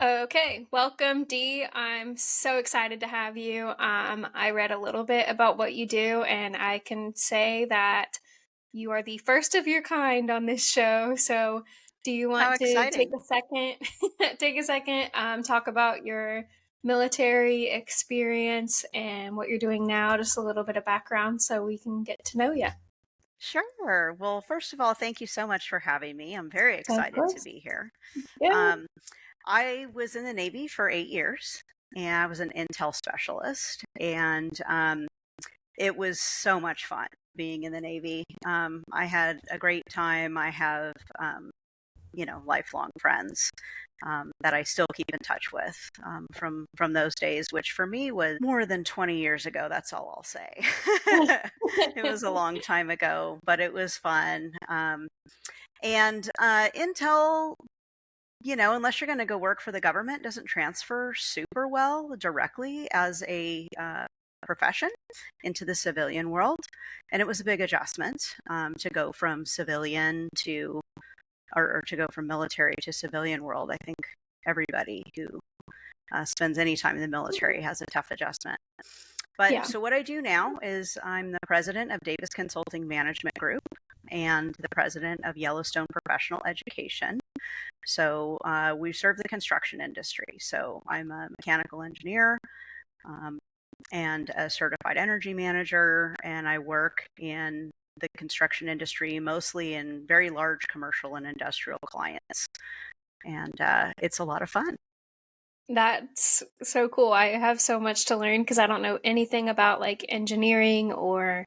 Okay, welcome, Dee. I'm so excited to have you. I read a little bit about what you do, and I can say that you are the first of your kind on this show. So, do you How want to take exciting. a second, talk about your military experience and what you're doing now? Just a little bit of background so we can get to know you. Sure. Well, first of all, thank you so much for having me. I'm very Of excited to course. be here. Yeah. Um, I was in the Navy for 8 years and I was an intel specialist, and it was so much fun being in the Navy. I had a great time. I have, lifelong friends that I still keep in touch with from those days, which for me was more than 20 years ago. That's all I'll say. It was a long time ago, but it was fun. And Intel, unless you're going to go work for the government, doesn't transfer super well directly as a profession into the civilian world. And it was a big adjustment to go from civilian to or to go from military to civilian world. I think everybody who spends any time in the military has a tough adjustment. But Yeah. so what I do now is I'm the president of Davis Consulting Management Group and the president of Yellowstone Professional Education. So we serve the construction industry. So I'm a mechanical engineer um, and a certified energy manager, and I work in the construction industry, mostly in very large commercial and industrial clients. And it's a lot of fun. That's so cool. I have so much to learn because I don't know anything about like engineering or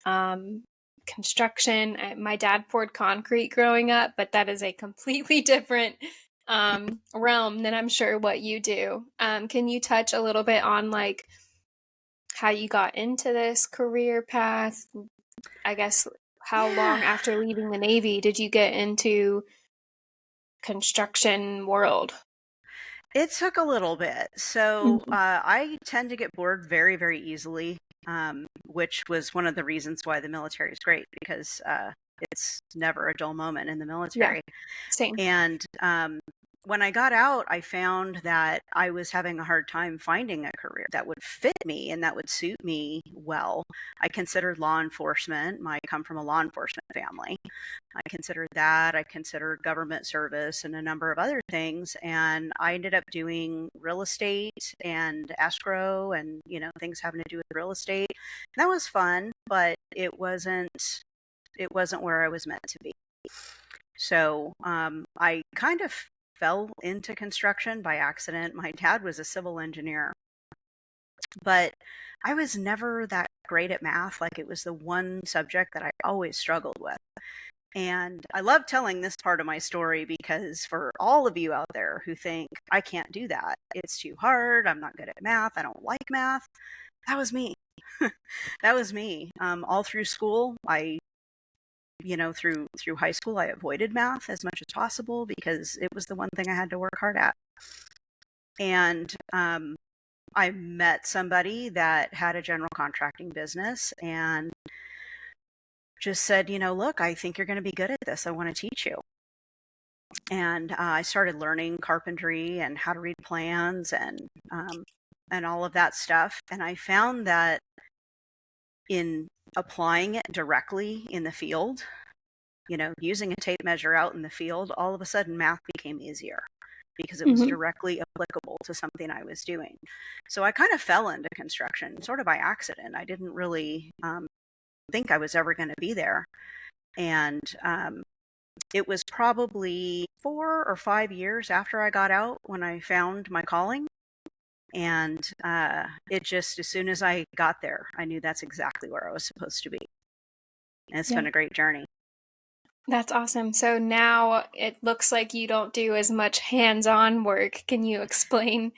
um, construction. My dad poured concrete growing up, but that is a completely different realm than I'm sure what you do. Can you touch a little bit on like how you got into this career path? I guess how long Yeah. after leaving the Navy did you get into construction world? It took a little bit. So Mhm. I tend to get bored very, very easily, which was one of the reasons why the military is great because it's never a dull moment in the Yeah, military. same. And when I got out, I found that I was having a hard time finding a career that would fit me and that would suit me well. I considered law enforcement. I come from a law enforcement family. I considered that. I considered government service and a number of other things. And I ended up doing real estate and escrow and, things having to do with real estate. That was fun, but it wasn't where I was meant to be. So I kind of fell into construction by accident. My dad was a civil engineer, but I was never that great at math. Like, it was the one subject that I always struggled with. And I love telling this part of my story because for all of you out there who think I can't do that, it's too hard, I'm not good at math, I don't like math, that was me. That was me. All through school, through high school, I avoided math as much as possible because it was the one thing I had to work hard at. And I met somebody that had a general contracting business and just said, look, I think you're going to be good at this. I want to teach you. And I started learning carpentry and how to read plans and all of that stuff. And I found that in applying it directly in the field, using a tape measure out in the field, all of a sudden math became easier because it was Mhm. directly applicable to something I was doing. So I kind of fell into construction sort of by accident. I didn't really think I was ever going to be there. And it was probably 4 or 5 years after I got out when I found my calling. And it just, as soon as I got there, I knew that's exactly where I was supposed to be. And it's Yeah. been a great journey. That's awesome. So now it looks like you don't do as much hands-on work. Can you explain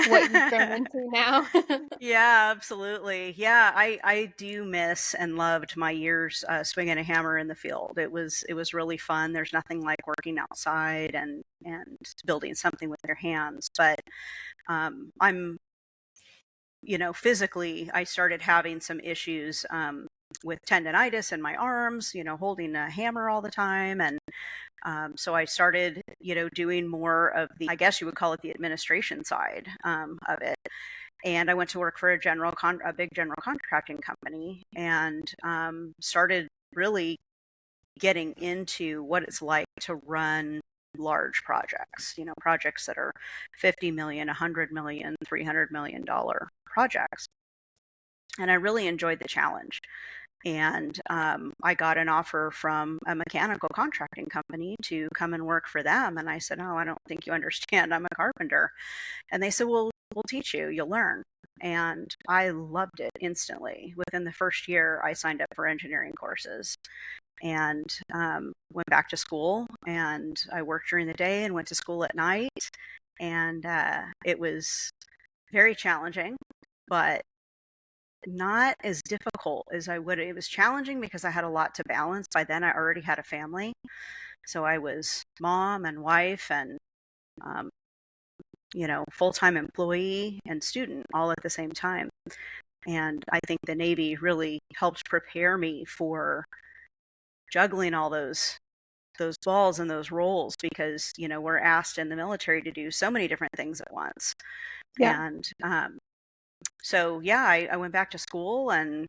what you've grown into now? Yeah, absolutely. Yeah, I do miss and loved my years swinging a hammer in the field. It was really fun. There's nothing like working outside and building something with your hands. But I'm physically, I started having some issues with tendonitis in my arms. Holding a hammer all the time, and So I started, doing more of the, I guess you would call it the administration side of it. And I went to work for a big general contracting company, and started really getting into what it's like to run large projects, projects that are 50 million, 100 million, $300 million projects. And I really enjoyed the challenge. And I got an offer from a mechanical contracting company to come and work for them. And I said, "Oh, I don't think you understand. I'm a carpenter." And they said, "Well, we'll teach you. You'll learn." And I loved it instantly. Within the first year, I signed up for engineering courses and went back to school. And I worked during the day and went to school at night. And it was very challenging, but not as difficult as I would. It was challenging because I had a lot to balance. By then, I already had a family. So I was mom and wife and, um, full-time employee and student all at the same time. And I think the Navy really helped prepare me for juggling all those balls and those roles, because, we're asked in the military to do so many different things at once. Yeah. And so, yeah, I went back to school, and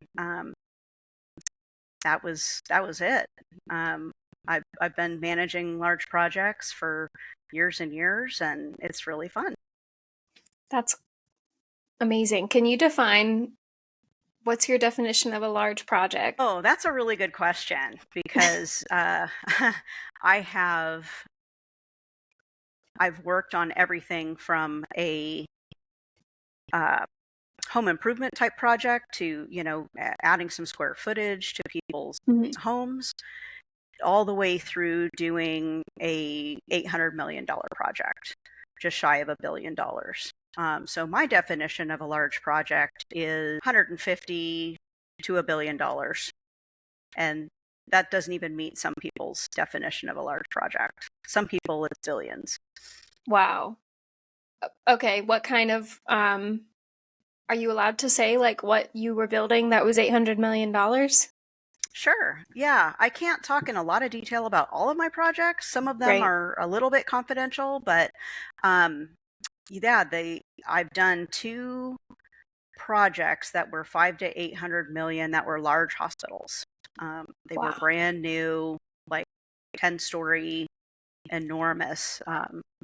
that was it. I've been managing large projects for years and years, and it's really fun. That's amazing. Can you define what's your definition of a large project? Oh, that's a really good question, because I have I've worked on everything from a uh, home improvement type project to, adding some square footage to people's Mhm. homes, all the way through doing a $800 million project, just shy of $1 billion. So my definition of a large project is 150 to $1 billion. And that doesn't even meet some people's definition of a large project. Some people, it's billions. Wow. Okay, what kind of are you allowed to say like what you were building that was $800 million? Sure. Yeah. I can't talk in a lot of detail about all of my projects. Some of them Right. are a little bit confidential, but um, yeah, I've done 2 projects that were 5 to 800 million that were large hospitals. They were Wow. brand new, like 10-story, enormous,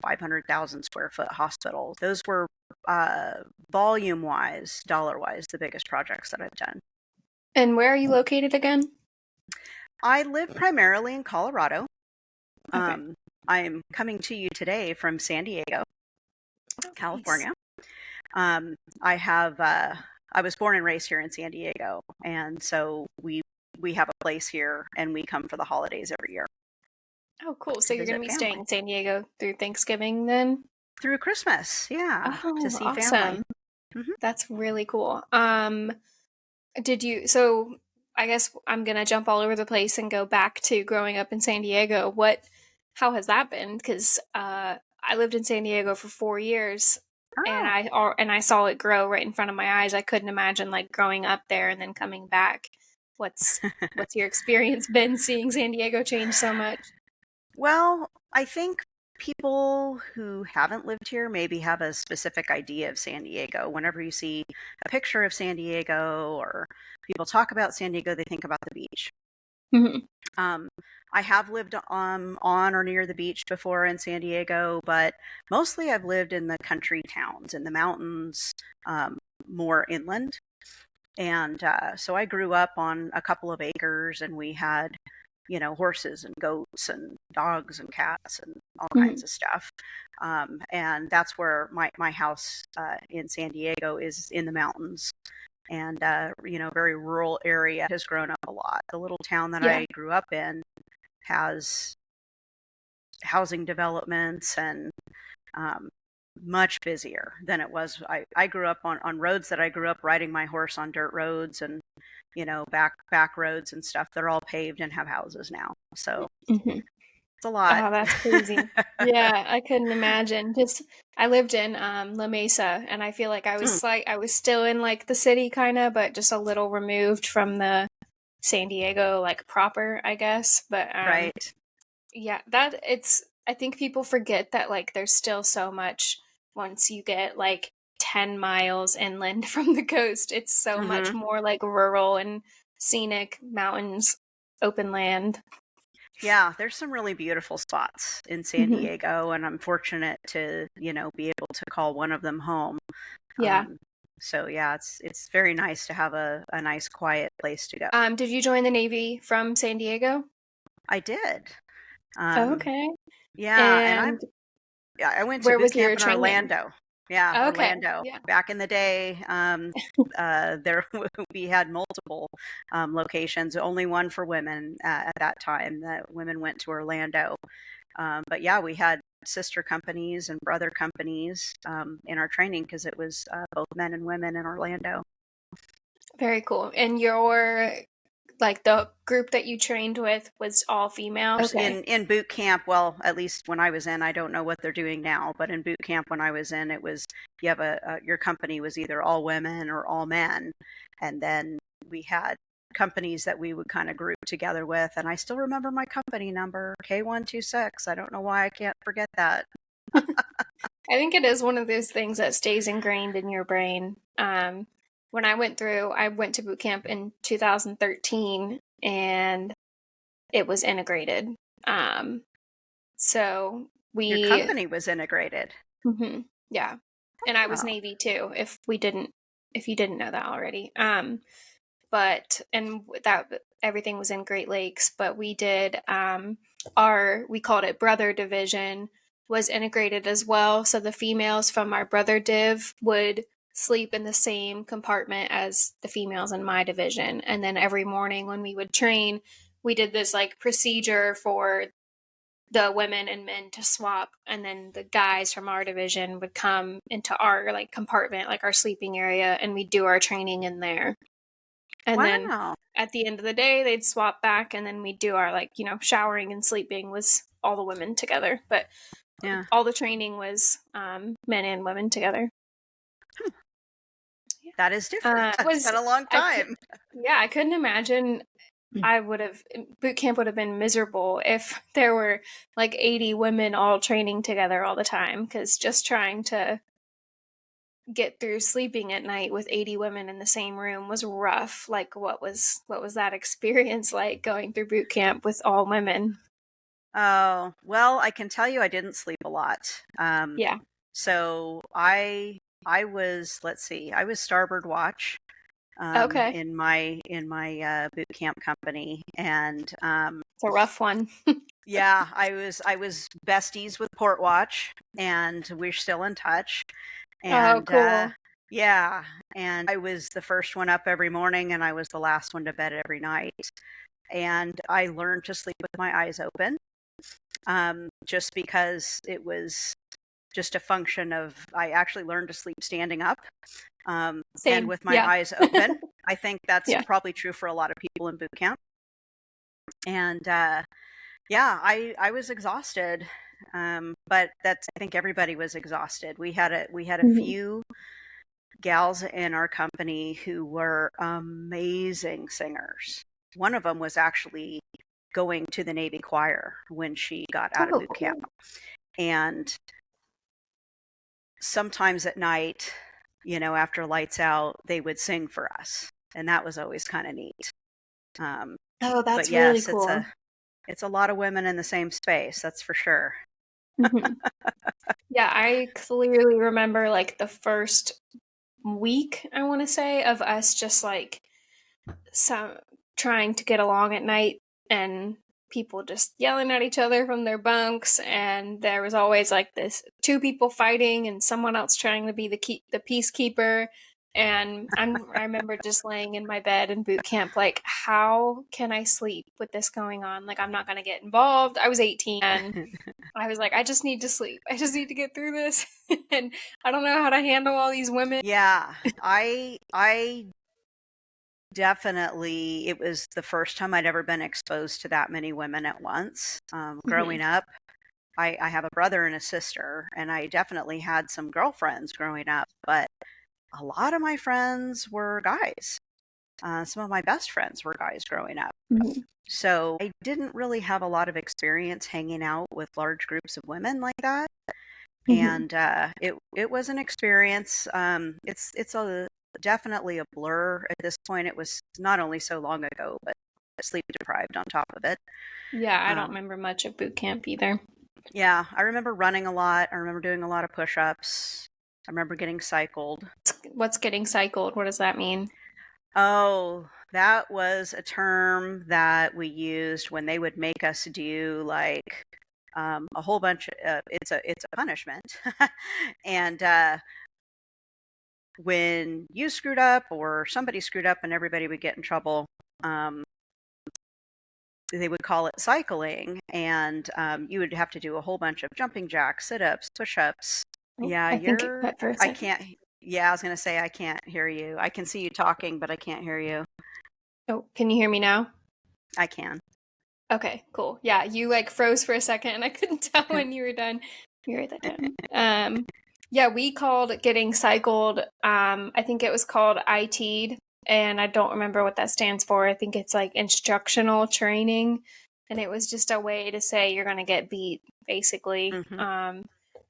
500,000 square foot hospitals. Those were volume wise, dollar wise, the biggest projects that I've done. And where are you located again? I live primarily in Colorado. Okay. I'm coming to you today from San Diego, Nice. California. I have I was born and raised here in San Diego, and so we have a place here, and we come for the holidays every year Oh, cool. So to you're going to visit be staying family in San Diego through Thanksgiving then? through Christmas. Yeah, to Oh, see family. awesome. Hmm. That's really cool. Did you, so I guess I'm gonna jump all over the place and go back to growing up in San Diego. How has that been? Because I lived in San Diego for 4 years, and Oh, I saw it grow right in front of my eyes. I couldn't imagine like growing up there and then coming back. What's what's your experience been seeing San Diego change so much? well, I think people who haven't lived here maybe have a specific idea of San Diego. Whenever you see a picture of San Diego or people talk about San Diego, they think about the beach. Hmm. Um, I have lived on or near the beach before in San Diego, but mostly I've lived in the country towns, in the mountains, more inland. And so I grew up on a couple of acres, and we had, horses and goats and dogs and cats and all kinds Hmm. of stuff. And that's where my house in San Diego is, in the mountains. And, very rural area, has grown up a lot. The little town that Yeah. I grew up in has housing developments and um, much busier than it was. I grew up on roads that I grew up riding my horse on, dirt roads, and back roads and stuff. They're all paved and have houses now. So Hmm. it's a lot. Oh, that's crazy. Yeah, I couldn't imagine. Just I lived in La Mesa, and I feel like Mm, I was still in like the city kind of, but just a little removed from the San Diego like proper, I guess. But right. Yeah, I think people forget that like there's still so much once you get like 10 miles inland from the coast. It's so much Hmm. more like rural and scenic mountains, open land. Yeah, there's some really beautiful spots in San Hmm. Diego, and I'm fortunate to, be able to call one of them home. Yeah. Um, so yeah, it's very nice to have a nice quiet place to go. Did you join the Navy from San Diego? I did. Oh, Um, okay. yeah, and And I went to where boot was camp your in training? Orlando. Yeah, Oh, okay. Orlando. Yeah. Back in the day, there we had multiple locations. Only one for women at that time. That women went to Orlando. But yeah, we had sister companies and brother companies in our training because it was both men and women in Orlando. Very cool. And your like the group that you trained with was all female? Okay. In boot camp, well, at least when I was in, I don't know what they're doing now, but in boot camp when I was in, it was you have your company was either all women or all men, and then we had companies that we would kind of group together with, and I still remember my company number, K126. I don't know why I can't forget that. I think it is one of those things that stays ingrained in your brain. When I went to boot camp in 2013 and it was integrated. Um, so Your we, company was integrated. mhm, yeah, and I was Oh, Navy too. If you didn't know that already. But and that everything was in Great Lakes, but we did we called it brother division was integrated as well. So the females from our brother div would sleep in the same compartment as the females in my division. And then every morning when we would train, we did this like procedure for the women and men to swap, and then the guys from our division would come into our like compartment, like our sleeping area, and we'd do our training in there. And then wow. at the end of the day, they'd swap back, and then we'd do our like, showering and sleeping was all the women together. But Yeah. all the training was men and women together. That is different. That's Was been a long I could, time. yeah, I couldn't imagine I would have boot camp would have been miserable if there were like 80 women all training together all the time, because just trying to get through sleeping at night with 80 women in the same room was rough. Like what was that experience like going through boot camp with all women? Oh, well, I can tell you I didn't sleep a lot. Yeah. So I was, let's see, I was starboard watch Okay. in my boot camp company, and It's a rough one. yeah, I was besties with port watch, and we're still in touch. Oh, And cool. yeah, and I was the first one up every morning, and I was the last one to bed every night. And I learned to sleep with my eyes open, just because it was just a function of I actually learned to sleep standing up, and Same. with my Yeah. eyes open. I think that's Yeah. probably true for a lot of people in boot camp. And yeah, I was exhausted, but that's I think everybody was exhausted. We had a Mhm. few gals in our company who were amazing singers. One of them was actually going to the Navy choir when she got out of Oh, boot camp. cool. And sometimes at night, after lights out, they would sing for us. And that was always kind of neat. Um, Oh, but that's really yes, it's a cool. it's a lot of women in the same space, that's for sure. Hmm. Yeah, I clearly remember like the first week, I want to say, of us just like some trying to get along at night and people just yelling at each other from their bunks, and there was always like this two people fighting and someone else trying to be the peacekeeper. And I remember just laying in my bed in boot camp like, how can I sleep with this going on? Like, I'm not going to get involved. I was 18 and I was like, I just need to sleep. I just need to get through this. And I don't know how to handle all these women. Yeah, I definitely, it was the first time I'd ever been exposed to that many women at once. Mhm. Growing up, I have a brother and a sister, and I definitely had some girlfriends growing up, but a lot of my friends were guys. some of my best friends were guys growing up. Mm-hmm. So I didn't really have a lot of experience hanging out with large groups of women like that. Mm-hmm. And it was an experience. It's a definitely a blur at this point. It was not only so long ago, but sleep deprived on top of it. Yeah, I don't Um, remember much of boot camp either. yeah, I remember running a lot. I remember doing a lot of push-ups. I remember getting cycled. What's getting cycled? What does that mean? Oh, that was a term that we used when they would make us do like a whole bunch of, it's a punishment. And when you screwed up or somebody screwed up and everybody would get in trouble, um, they would call it cycling, and you would have to do a whole bunch of jumping jacks, sit-ups, push-ups. Oh, Yeah, I think it cut for a I second. can't, yeah, I was going to say I can't hear you. I can see you talking, but I can't hear you. Oh, can you hear me now? I can. Okay, cool. Yeah, you like froze for a second and I couldn't tell when you were done. Let me write that down. Yeah, we called getting cycled, I think it was called IT'd, and I don't remember what that stands for. I think it's like instructional training, and it was just a way to say you're gonna get beat, basically. Hmm.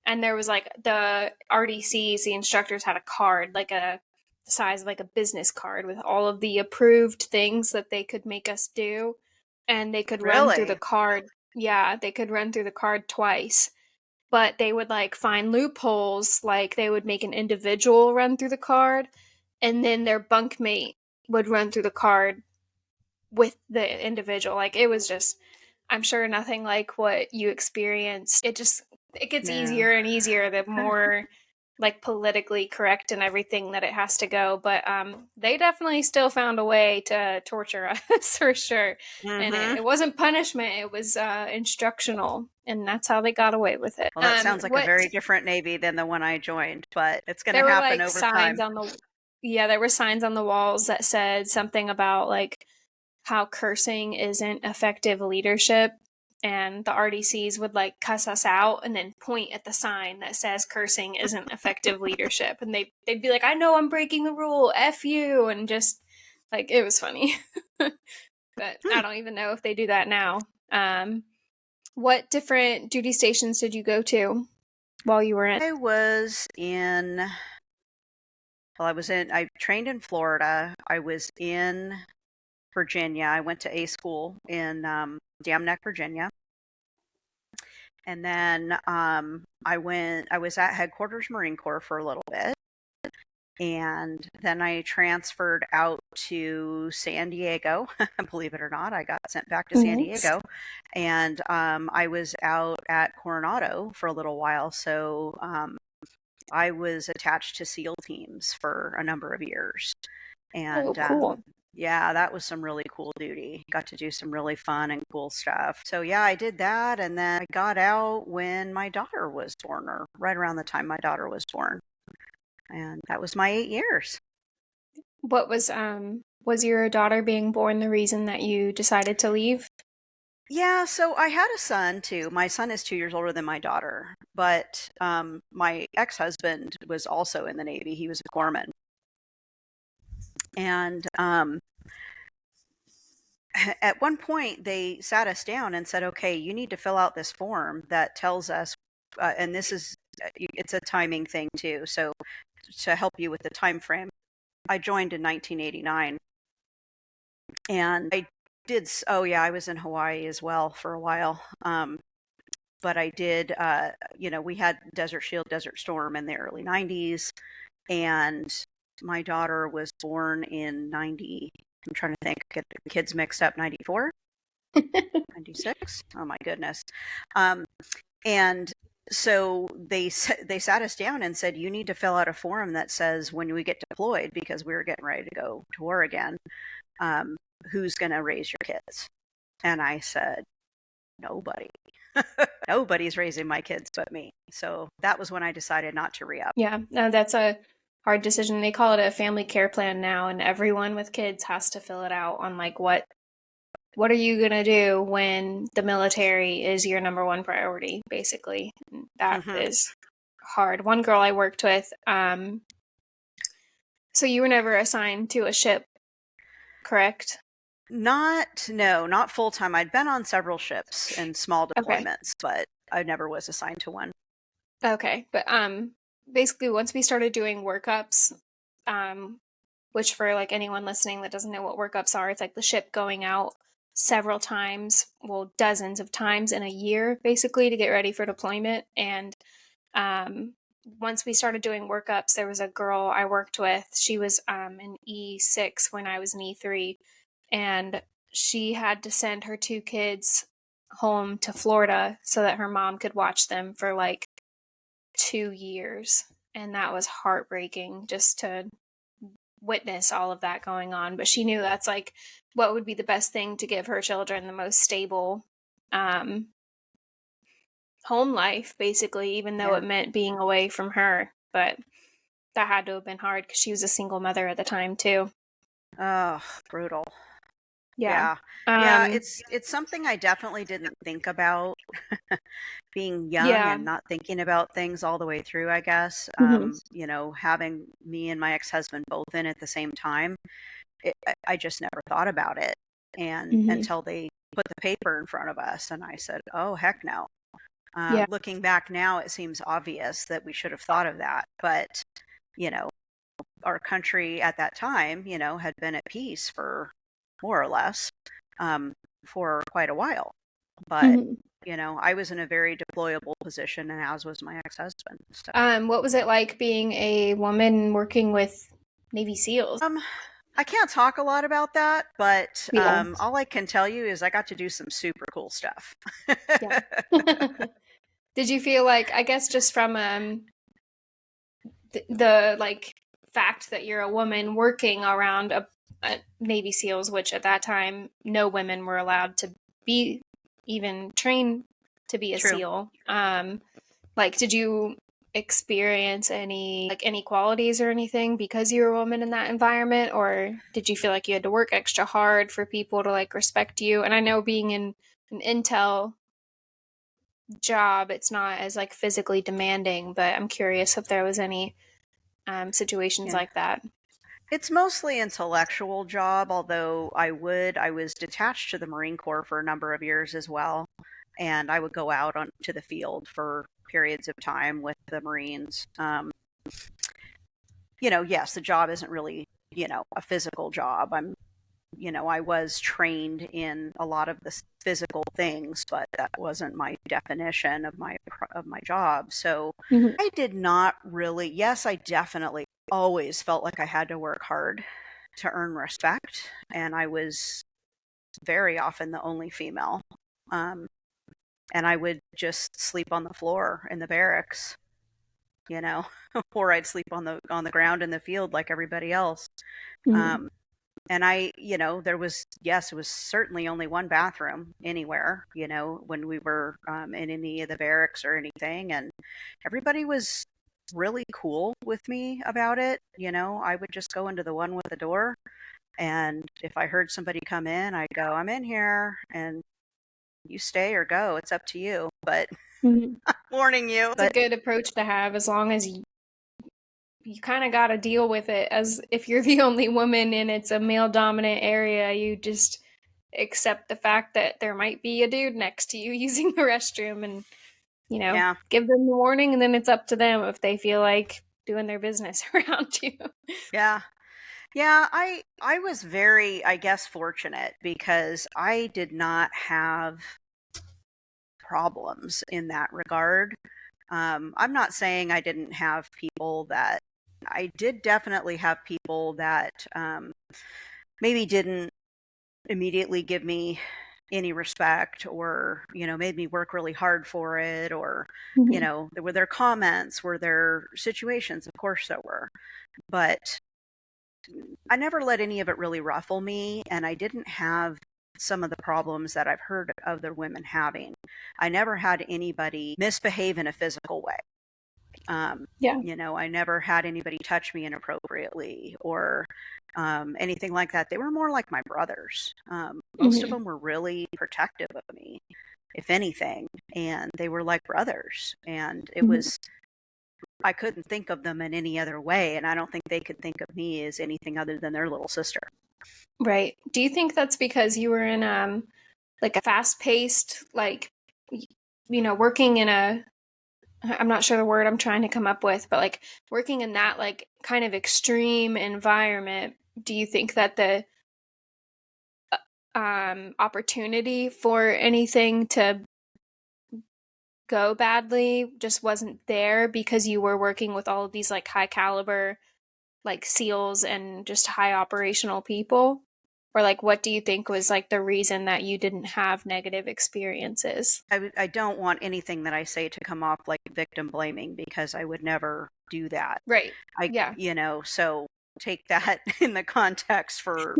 And there was like the RDCs, the instructors had a card, like a the size of like a business card with all of the approved things that they could make us do, and they could run through the Really? card. Yeah, they could run through the card twice, but they would like find loopholes, like they would make an individual run through the card and then their bunkmate would run through the card with the individual. Like it was just, I'm sure nothing like what you experienced. It gets No. easier and easier the more like politically correct and everything that it has to go, but they definitely still found a way to torture us for sure. And Hmm. it wasn't punishment, it was instructional, and that's how they got away with it. Well, that sounds like a What very different Navy than the one I joined, but it's going to There were happen like over signs time. on the yeah, there were signs on the walls that said something about like how cursing isn't effective leadership, and the RDCs would like cuss us out and then point at the sign that says cursing isn't effective leadership, and they'd be like, I know I'm breaking the rule, F you, and just like it was funny. But Hmm. I don't even know if they do that now. What different duty stations did you go to while you were in? I was in, I trained in Florida. I was in Virginia. I went to A school in Dam Neck, Virginia. And then I was at headquarters Marine Corps for a little bit. And then I transferred out to San Diego. Believe it or not, I got sent back to San Nice. Diego. And I was out at Coronado for a little while. So I was attached to SEAL teams for a number of years. Oh, And cool. yeah, that was some really cool duty. Got to do some really fun and cool stuff. So yeah, I did that. And then I got out when my daughter was born, or right around the time my daughter was born. And that was my 8 years. What was your daughter being born the reason that you decided to leave? Yeah, so I had a son too. My son is 2 years older than my daughter, but my ex-husband was also in the Navy. He was a corpsman. And at one point, they sat us down and said, okay, you need to fill out this form that tells us, and this is, it's a timing thing too. So to help you with the time frame, I joined in 1989, and I did, oh yeah, I was in Hawaii as well for a while. But I did, we had Desert Shield, Desert Storm in the early 90s, and my daughter was born in 90. I'm trying to think, get the kids mixed up, 94, 96. Oh my goodness. Um, and so they sat us down and said, you need to fill out a form that says when we get deployed, because we were getting ready to go to war again, um, who's going to raise your kids? And I said, nobody. Nobody's raising my kids but me. So that was when I decided not to re-up. Yeah, no, that's a hard decision. They call it a family care plan now, and everyone with kids has to fill it out on like what are you gonna do when the military is your number one priority, basically. And that Hmm. is hard. One girl I worked with, so you were never assigned to a ship. correct? Not full time. I'd been on several ships and small Okay. deployments, but I never was assigned to one. Okay. But basically once we started doing workups, um which for like anyone listening that doesn't know what workups are, it's like the ship going out several times, well, dozens of times in a year basically to get ready for deployment. And um once we started doing workups, there was a girl I worked with. She was in E6 when I was in E3, and she had to send her two kids home to Florida so that her mom could watch them for like 2 years. And that was heartbreaking just to witness all of that going on. But she knew that's like what would be the best thing to give her children the most stable um, home life, basically, even though Yeah. it meant being away from her. But that had to have been hard because she was a single mother at the time, too. Oh, brutal. Yeah. Yeah. Yeah, Um, it's something I definitely didn't think about being young yeah. and not thinking about things all the way through, I guess. Hmm. Having me and my ex-husband both in at the same time, I just never thought about it. And Hmm. until they put the paper in front of us, and I said, "Oh, heck no." Yeah. Looking back now, it seems obvious that we should have thought of that. But, you know, our country at that time, had been at peace for more or less um, for quite a while. But, Hmm. I was in a very deployable position, and as was my ex-husband. So, What was it like being a woman working with Navy SEALs? um, I can't talk a lot about that, but Yeah. all I can tell you is I got to do some super cool stuff. Yeah. Did you feel like, I guess, just from the like fact that you're a woman working around a Navy SEALs, which at that time no women were allowed to be even trained to be a True. SEAL. Like, did you experience any like inequalities or anything because you were a woman in that environment, or did you feel like you had to work extra hard for people to like respect you? And I know being in an intel job, it's not as like physically demanding, but I'm curious if there was any situations Yeah. like that. It's mostly intellectual job, although I was detached to the Marine Corps for a number of years as well, and I would go out on to the field for periods of time with the Marines. Yes, the job isn't really, a physical job. I was trained in a lot of the physical things, but that wasn't my definition of my job. So Mhm. I did not really. Yes, I definitely always felt like I had to work hard to earn respect, and I was very often the only female. Um, and I would just sleep on the floor in the barracks, you know, or I'd sleep on the ground in the field like everybody else. Mhm. Um, and there was, yes, it was certainly only one bathroom anywhere, when we were in any of the barracks or anything. And everybody was really cool with me about it. I would just go into the one with the door. And if I heard somebody come in, I'd go, "I'm in here, and you stay or go. It's up to you." But Mhm. warning you. It's a good approach to have as long as you kind of got to deal with it as if you're the only woman and it's a male dominant area, you just accept the fact that there might be a dude next to you using the restroom and, Yeah. give them the warning, and then it's up to them if they feel like doing their business around you. Yeah. Yeah, I was very, I guess, fortunate because I did not have problems in that regard. I'm not saying I didn't have people that I did definitely have people that maybe didn't immediately give me any respect, or made me work really hard for it, or Mhm. there were their comments, were there situations, of course there were, but I never let any of it really ruffle me, and I didn't have some of the problems that I've heard other women having. I never had anybody misbehave in a physical way. Yeah. I never had anybody touch me inappropriately, or anything like that. They were more like my brothers. Most of Mhm. them were really protective of me, if anything, and they were like brothers. And Mhm. I couldn't think of them in any other way, and I don't think they could think of me as anything other than their little sister. Right. Do you think that's because you were in like a fast-paced, like working in a, I'm not sure the word I'm trying to come up with, but like working in that like kind of extreme environment, do you think that the opportunity for anything to go badly just wasn't there because you were working with all of these like high caliber like SEALs and just high operational people? Or like what do you think was like the reason that you didn't have negative experiences? I don't want anything that I say to come off like victim blaming, because I would never do that. Right. I, Yeah. so take that in the context for,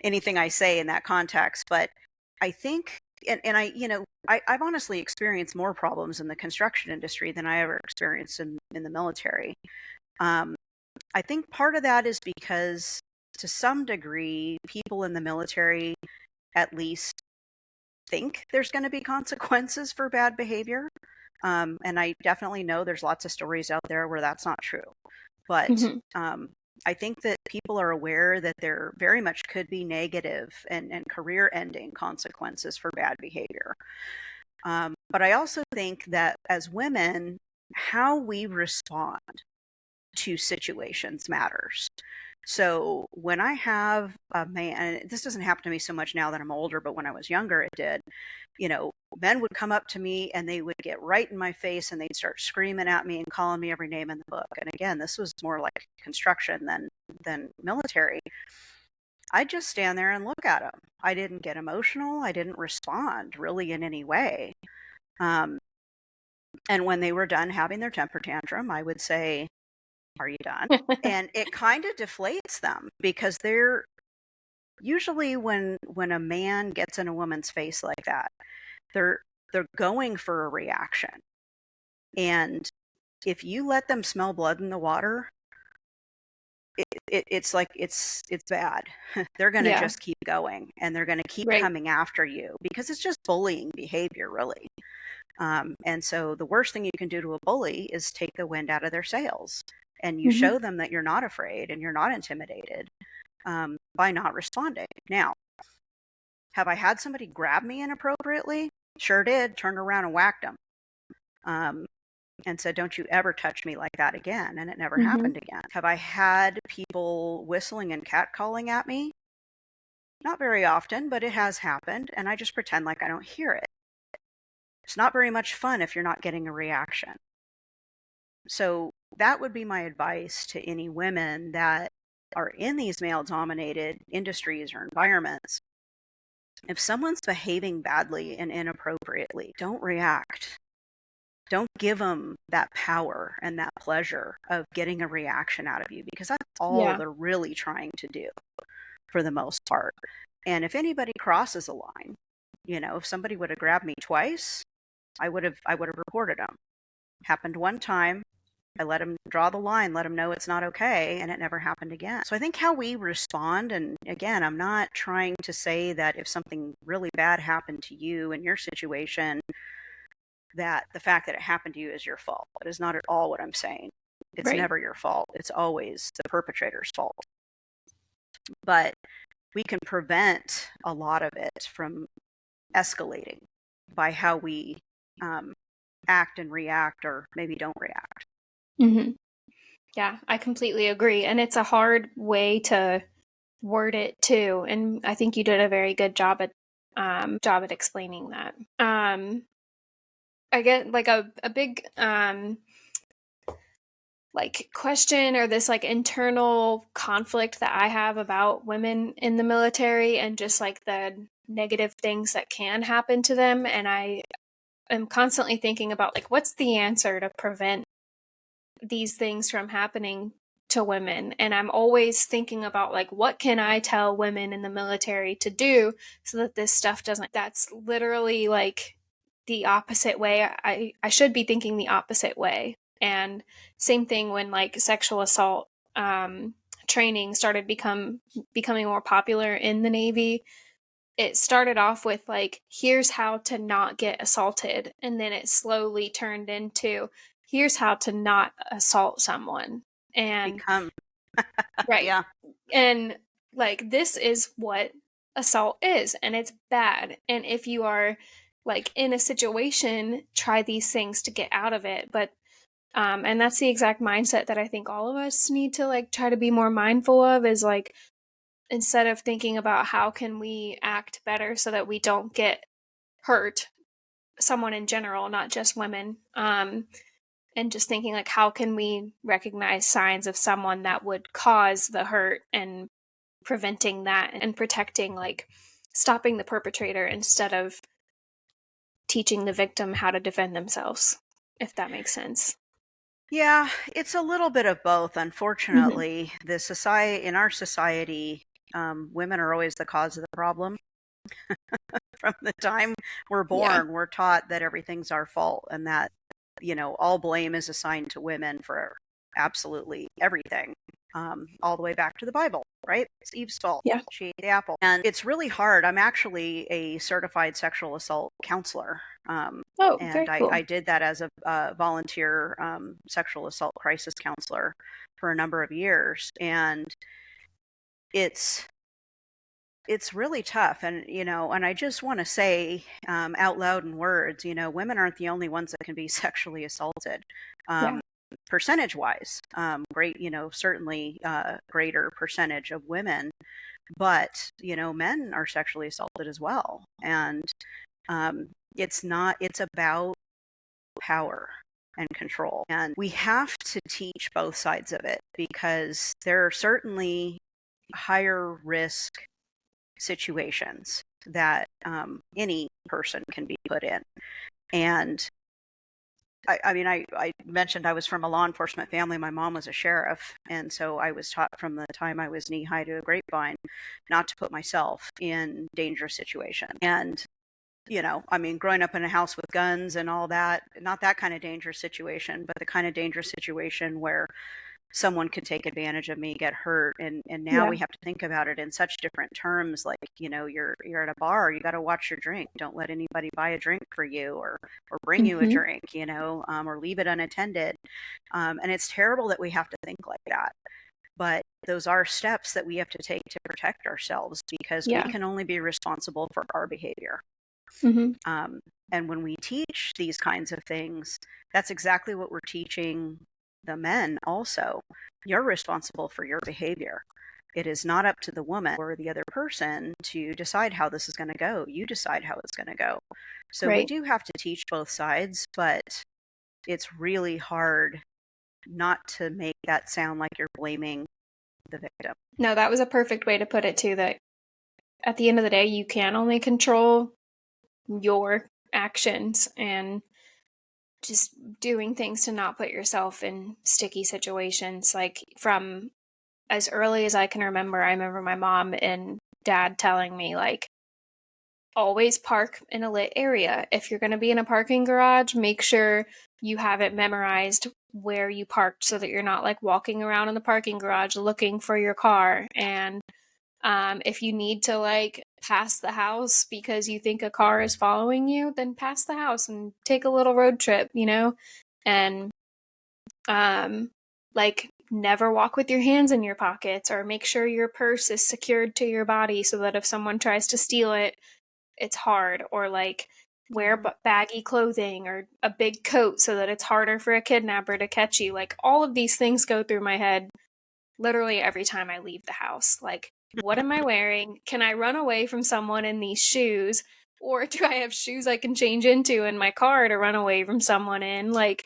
anything I say in that context. But I think, and I've honestly experienced more problems in the construction industry than I ever experienced in the military. Um, I think part of that is because to some degree, people in the military at least think there's going to be consequences for bad behavior. And I definitely know there's lots of stories out there where that's not true. But Hmm. I think that people are aware that there very much could be negative and career ending consequences for bad behavior. But I also think that as women, how we respond to situations matters. So when I have a man, and this doesn't happen to me so much now that I'm older, but when I was younger, it did. Men would come up to me and they would get right in my face and they'd start screaming at me and calling me every name in the book. And again, this was more like construction than military. I'd just stand there and look at them. I didn't get emotional. I didn't respond really in any way. Um, and when they were done having their temper tantrum, I would say, "Are you done?" And it kind of deflates them, because they're usually, when a man gets in a woman's face like that, they're they're going for a reaction. And if you let them smell blood in the water, it's like it's bad. They're going to Yeah. just keep going, and they're going to keep Right. coming after you, because it's just bullying behavior, really. And so the worst thing you can do to a bully is take the wind out of their sails, and you Hmm. show them that you're not afraid and you're not intimidated, by not responding. Now, have I had somebody grab me inappropriately? Sure did. Turned around and whacked them. Um, and said, "Don't you ever touch me like that again." And it never Hmm. happened again. Have I had people whistling and catcalling at me? Not very often, but it has happened. And I just pretend like I don't hear it. It's not very much fun if you're not getting a reaction. So that would be my advice to any women that are in these male dominated industries or environments. If someone's behaving badly and inappropriately, don't react. Don't give them that power and that pleasure of getting a reaction out of you, because that's all Yeah. they're really trying to do for the most part. And if anybody crosses a line, if somebody would have grabbed me twice, I would have reported them. Happened one time. I let them draw the line, let them know it's not okay, and it never happened again. So I think how we respond, and again, I'm not trying to say that if something really bad happened to you in your situation, that the fact that it happened to you is your fault. That is not at all what I'm saying. It's Right. never your fault. It's always the perpetrator's fault. But we can prevent a lot of it from escalating by how we um, act and react, or maybe don't react. Hmm. Yeah, I completely agree. And it's a hard way to word it too. And I think you did a very good job at explaining that. I get like a big like question, or this like internal conflict that I have about women in the military and just like the negative things that can happen to them. And I am constantly thinking about like what's the answer to prevent these things from happening to women. And I'm always thinking about like what can I tell women in the military to do so that this stuff doesn't, that's literally like the opposite way. I should be thinking the opposite way. And same thing when like sexual assault training started becoming more popular in the Navy. It started off with like, here's how to not get assaulted, and then it slowly turned into, here's how to not assault someone. And Become, right. yeah, And like, this is what assault is, and it's bad. And if you are like in a situation, try these things to get out of it. But and that's the exact mindset that I think all of us need to like try to be more mindful of, is like, instead of thinking about how can we act better so that we don't get hurt, someone in general, not just women, and just thinking like, how can we recognize signs of someone that would cause the hurt, and preventing that and protecting, like stopping the perpetrator instead of teaching the victim how to defend themselves, if that makes sense. Yeah, it's a little bit of both. Mhm. Unfortunately, the society in our society, women are always the cause of the problem. From the time we're Yeah. born, we're taught that everything's our fault and that, all blame is assigned to women for absolutely everything. All the way back to the Bible, right? It's Eve's fault. Yeah. She ate the apple. And it's really hard. I'm actually a certified sexual assault counselor. Oh, And very I cool. did that as a volunteer sexual assault crisis counselor for a number of years. And it's it's really tough. And and I just want to say, out loud in words, women aren't the only ones that can be sexually assaulted. Yeah. um, Percentage wise, great, certainly greater percentage of women, but men are sexually assaulted as well. And um, it's about power and control, and we have to teach both sides of it, because there are certainly higher risk situations that any person can be put in. And I mean, I mentioned I was from a law enforcement family. My mom was a sheriff. And so I was taught from the time I was knee high to a grapevine not to put myself in dangerous situations. And, I mean, growing up in a house with guns and all that, not that kind of dangerous situation, but the kind of dangerous situation where someone could take advantage of me, get hurt. And now Yeah. we have to think about it in such different terms. Like, you're at a bar, you got to watch your drink. Don't let anybody buy a drink for you, or bring you a Mhm. drink, or leave it unattended. And it's terrible that we have to think like that. But those are steps that we have to take to protect ourselves, because we Yeah. can only be responsible for our behavior. Mhm. Um, and when we teach these kinds of things, that's exactly what we're teaching the men also. You're responsible for your behavior. It is not up to the woman or the other person to decide how this is going to go. You decide how it's going to go. So we Right. do have to teach both sides, but it's really hard not to make that sound like you're blaming the victim. No, that was a perfect way to put it too, that at the end of the day, you can only control your actions, and just doing things to not put yourself in sticky situations. Like, from as early as I remember my mom and dad telling me, like, always park in a lit area. If you're going to be in a parking garage, make sure you have it memorized where you parked, so that you're not like walking around in the parking garage looking for your car. And if you need to like pass the house because you think a car is following you, then pass the house and take a little road trip. And um, like, never walk with your hands in your pockets, or make sure your purse is secured to your body so that if someone tries to steal it, it's hard. Or like, wear Mhm. baggy clothing or a big coat so that it's harder for a kidnapper to catch you. Like, all of these things go through my head literally every time I leave the house. Like, what am I wearing? Can I run away from someone in these shoes? Or do I have shoes I can change into in my car to run away from someone in? Like,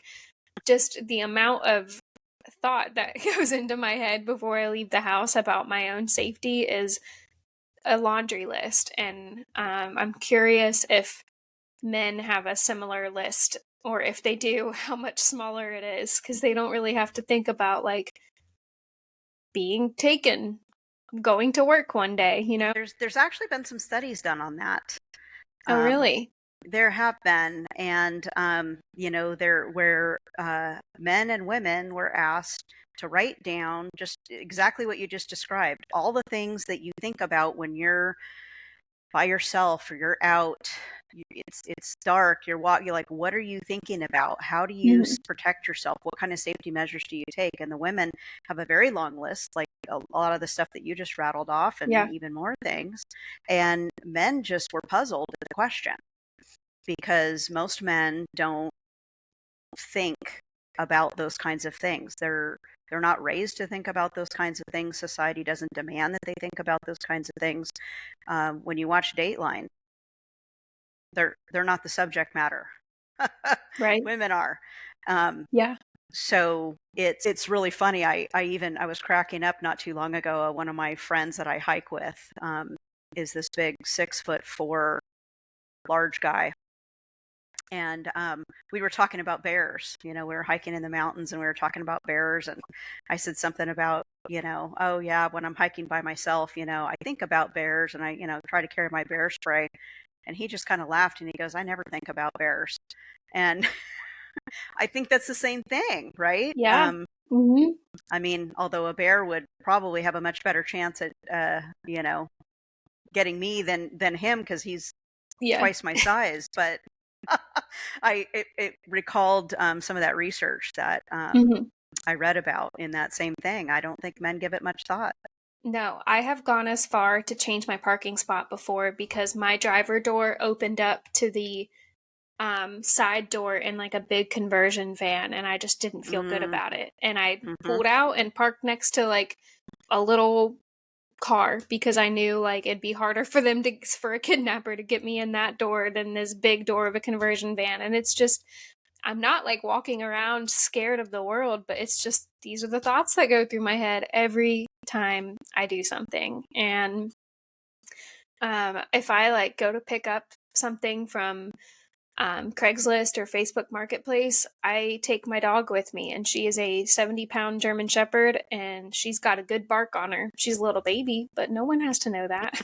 just the amount of thought that goes into my head before I leave the house about my own safety is a laundry list. And I'm curious if men have a similar list, or if they do, how much smaller it is, because they don't really have to think about like being taken, going to work one day. There's actually been some studies done on that. Oh, Um, really? There have been. And there where men and women were asked to write down just exactly what you just described, all the things that you think about when you're by yourself or you're out, it's dark. You're like, what are you thinking about? How do you Mhm. protect yourself? What kind of safety measures do you take? And the women have a very long list, like a lot of the stuff that you just rattled off, and Yeah. even more things. And men just were puzzled at the question because most men don't think about those kinds of things. They're not raised to think about those kinds of things. Society doesn't demand that they think about those kinds of things. When you watch Dateline, they're not the subject matter. Right. Women are. Um, Yeah. so it's really funny. I was cracking up not too long ago. One of my friends that I hike with is this big 6'4" large guy, and we were talking about bears. We were hiking in the mountains, and we were talking about bears. And I said something about, oh yeah, when I'm hiking by myself, I think about bears, and I, try to carry my bear spray. And he just kind of laughed, and he goes, I never think about bears. And I think that's the same thing, right? Yeah. Hmm. I mean, although a bear would probably have a much better chance at, getting me than him, because he's Yeah. twice my size. But it recalled some of that research that Hmm. I read about in that same thing. I don't think men give it much thought. No, I have gone as far to change my parking spot before because my driver door opened up to the side door in like a big conversion van, and I just didn't feel good Mm, about it. And I hmm pulled out and parked next to like a little car because I knew like it'd be harder for a kidnapper to get me in that door than this big door of a conversion van. And it's just I'm not like walking around scared of the world, but it's just these are the thoughts that go through my head every time I do something. And if I like go to pick up something from Craigslist or Facebook Marketplace, I take my dog with me, and she is a 70-pound German Shepherd, and she's got a good bark on her. She's a little baby, but no one has to know that.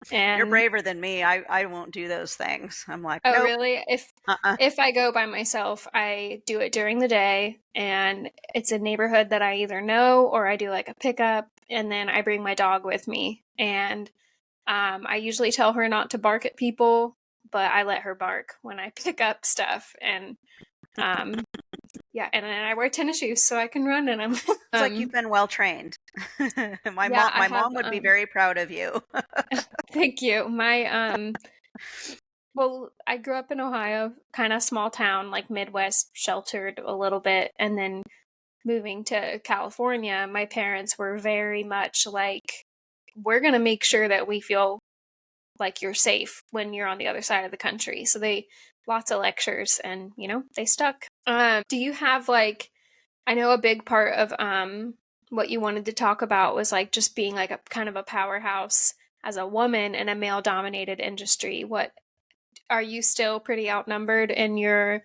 You're And braver than me. I won't do those things. I'm like, oh, nope. really? Uh-uh. If I go by myself, I do it during the day, and it's a neighborhood that I either know or I do like a pickup, and then I bring my dog with me. And I usually tell her not to bark at people, but I let her bark when I pick up stuff. And um, yeah, and then I wear tennis shoes so I can run in them. It's like you've been well trained. my Yeah, mom I my have. mom would be very proud of you. Thank you. Well, I grew up in Ohio, kind of small town, like Midwest, sheltered a little bit, and then moving to California, my parents were very much like, we're going to make sure that we feel like you're safe when you're on the other side of the country. So they, lots of lectures, and, they stuck. Do you have like, I know a big part of what you wanted to talk about was like just being like a kind of a powerhouse as a woman in a male dominated industry. What are you still pretty outnumbered in your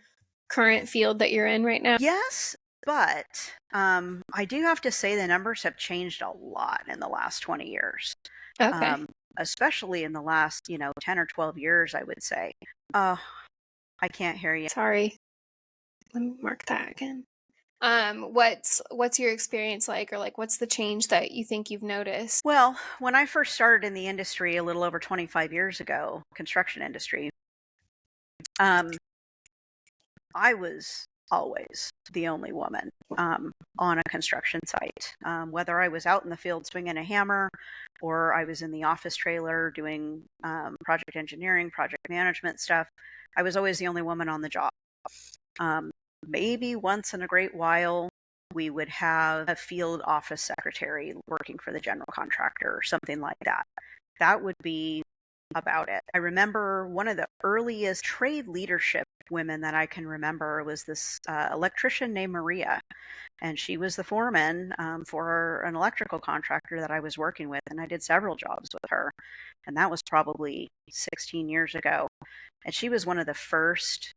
current field that you're in right now? Yes, but I do have to say the numbers have changed a lot in the last 20 years. Okay. Um, Especially in the last, 10 or 12 years, I would say. Oh, I can't hear you. Sorry. Let me mark that again. What's your experience like, or like what's the change that you think you've noticed? Well, when I first started in the industry a little over 25 years ago, construction industry, um, I was always the only woman on a construction site. Whether I was out in the field swinging a hammer, or I was in the office trailer doing project engineering, project management stuff, I was always the only woman on the job. Um, Maybe once in a great while, we would have a field office secretary working for the general contractor or something like that. That would be about it. I remember one of the earliest trade leadership women that I can remember was this electrician named Maria, and she was the foreman for an electrical contractor that I was working with, and I did several jobs with her, and that was probably 16 years ago. And she was one of the first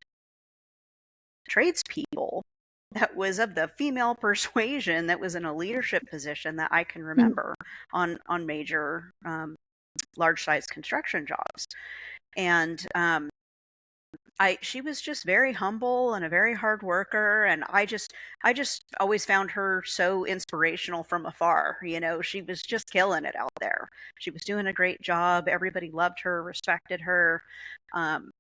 tradespeople that was of the female persuasion that was in a leadership position that I can Mhm. remember on major large size construction jobs. And She was just very humble and a very hard worker, and I just always found her so inspirational from afar. You know, she was just killing it out there. She was doing a great job. Everybody loved her, respected her. Um,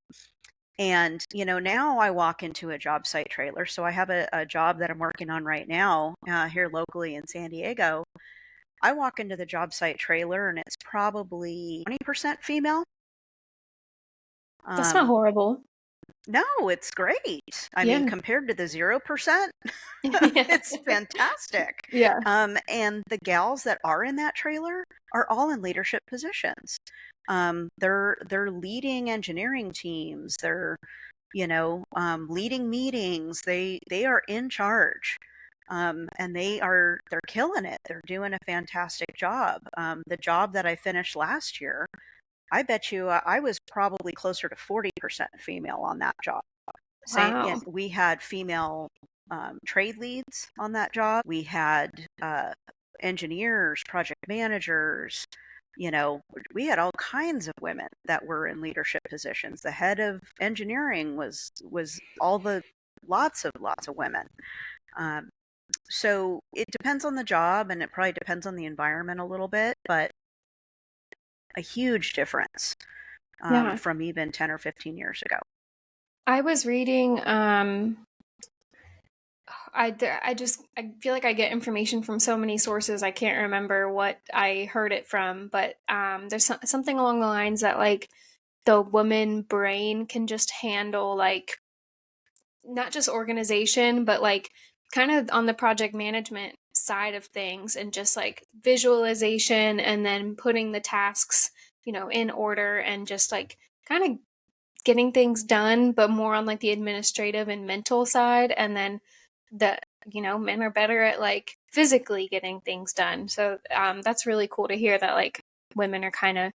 and, you know, now I walk into a job site trailer. So I have a job that I'm working on right now here locally in San Diego. I walk into the job site trailer and it's probably 20% female. That's not Um, horrible. no, it's great. I mean, Yeah. compared to the 0%, Yeah. it's fantastic. Yeah. And the gals that are in that trailer are all in leadership positions. They're leading engineering teams. They're, you know, leading meetings. They are in charge. And they're killing it. They're doing a fantastic job. The job that I finished last year, I bet you I was probably closer to 40% female on that job. Same, and Wow. we had female trade leads on that job. We had engineers, project managers. You know, we had all kinds of women that were in leadership positions. The head of engineering was all the lots of women. Um, so it depends on the job, and it probably depends on the environment a little bit, but a huge difference Yeah. from even 10 or 15 years ago. I was reading, I feel like I get information from so many sources. I can't remember what I heard it from, but there's something along the lines that like the woman brain can just handle like not just organization, but like kind of on the project management side of things and just like visualization and then putting the tasks, in order and just like kind of getting things done, but more on like the administrative and mental side. And then the, men are better at like physically getting things done. So that's really cool to hear that like women are kind of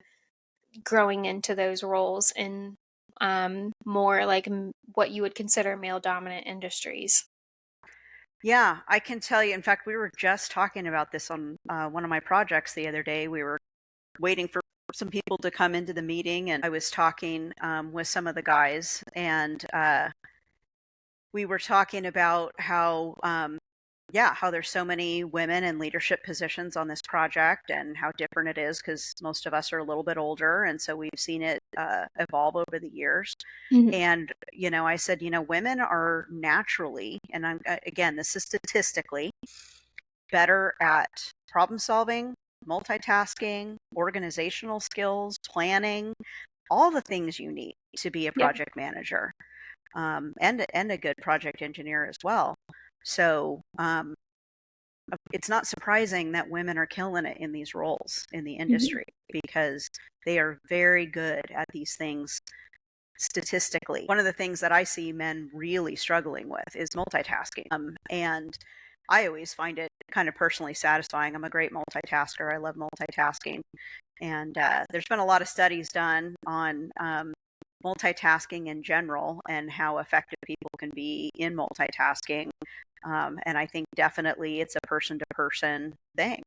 growing into those roles in more like what you would consider male dominant industries. Yeah, I can tell you. In fact, we were just talking about this on one of my projects the other day. We were waiting for some people to come into the meeting, and I was talking with some of the guys, and we were talking about how, yeah, how there's so many women in leadership positions on this project, and how different it is because most of us are a little bit older, and so we've seen it evolve over the years. Mhm. And, you know, I said, you know, women are naturally, and again, this is statistically, better at problem solving, multitasking, organizational skills, planning, all the things you need to be a Yeah. project manager, and a good project engineer as well. So it's not surprising that women are killing it in these roles in the Mhm. industry because they are very good at these things statistically. One of the things that I see men really struggling with is multitasking. And I always find it kind of personally satisfying. I'm a great multitasker. I love multitasking. And there's been a lot of studies done on multitasking in general and how effective people can be in multitasking. And I think definitely it's a person to person thing.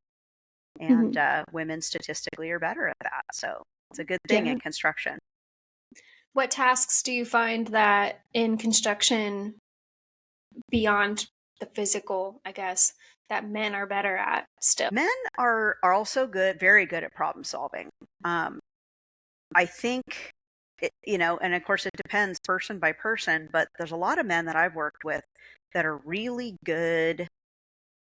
And Mhm. women statistically are better at that. So it's a good thing in Yeah. construction. What tasks do you find that in construction beyond the physical, I guess, that men are better at still? Men are also good, very good at problem solving. Um, I think, you know, and of course it depends person by person, but there's a lot of men that I've worked with that are really good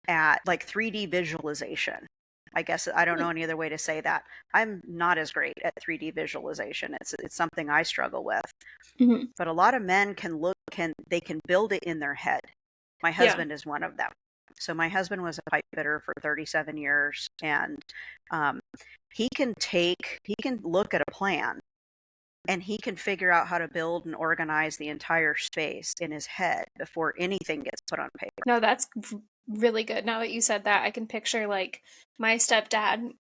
at like 3D visualization. I guess I don't know any other way to say that. I'm not as great at 3D visualization. It's something I struggle with. Mhm. But a lot of men they can build it in their head. My Yeah. husband is one of them. So my husband was a pipe fitter for 37 years, and um, he can look at a plan, and he can figure out how to build and organize the entire space in his head before anything gets put on paper. No, that's really good. Now that you said that, I can picture like my stepdad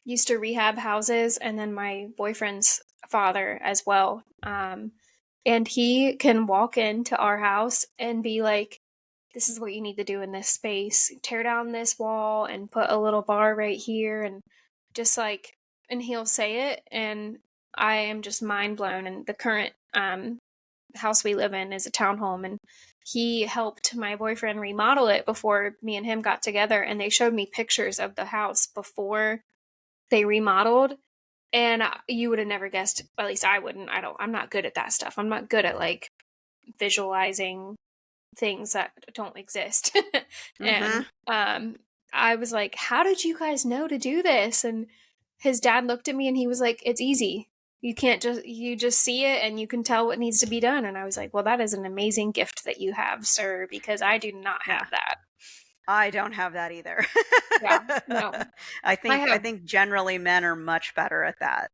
used to rehab houses and then my boyfriend's father as well. And he can walk into our house and be like, this is what you need to do in this space. Tear down this wall and put a little bar right here and just like and he'll say it and I am just mind blown and the current house we live in is a townhome, and he helped my boyfriend remodel it before me and him got together, and they showed me pictures of the house before they remodeled, and you would have never guessed, at least I wouldn't. I'm not good at that stuff. I'm not good at like visualizing things that don't exist. Mm-hmm. And I was like, how did you guys know to do this? And his dad looked at me and he was like, it's easy. You just see it and you can tell what needs to be done. And I was like, well, that is an amazing gift that you have, sir, because I do not Yeah. have that. I don't have that either. Yeah, no. I I have, think generally men are much better at that.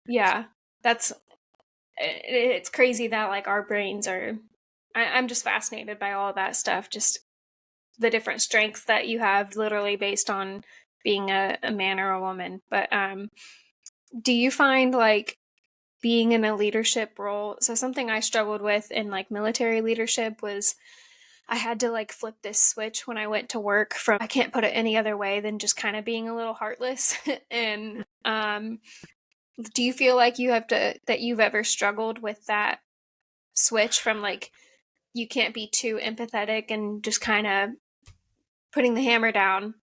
yeah, it's crazy that like our brains are, I'm just fascinated by all that stuff. Just the different strengths that you have literally based on being a man or a woman. But do you find like being in a leadership role, so something I struggled with in like military leadership was I had to like flip this switch when I went to work from, I can't put it any other way than just kind of being a little heartless. And do you feel like that you've ever struggled with that switch from like you can't be too empathetic and just kind of putting the hammer down,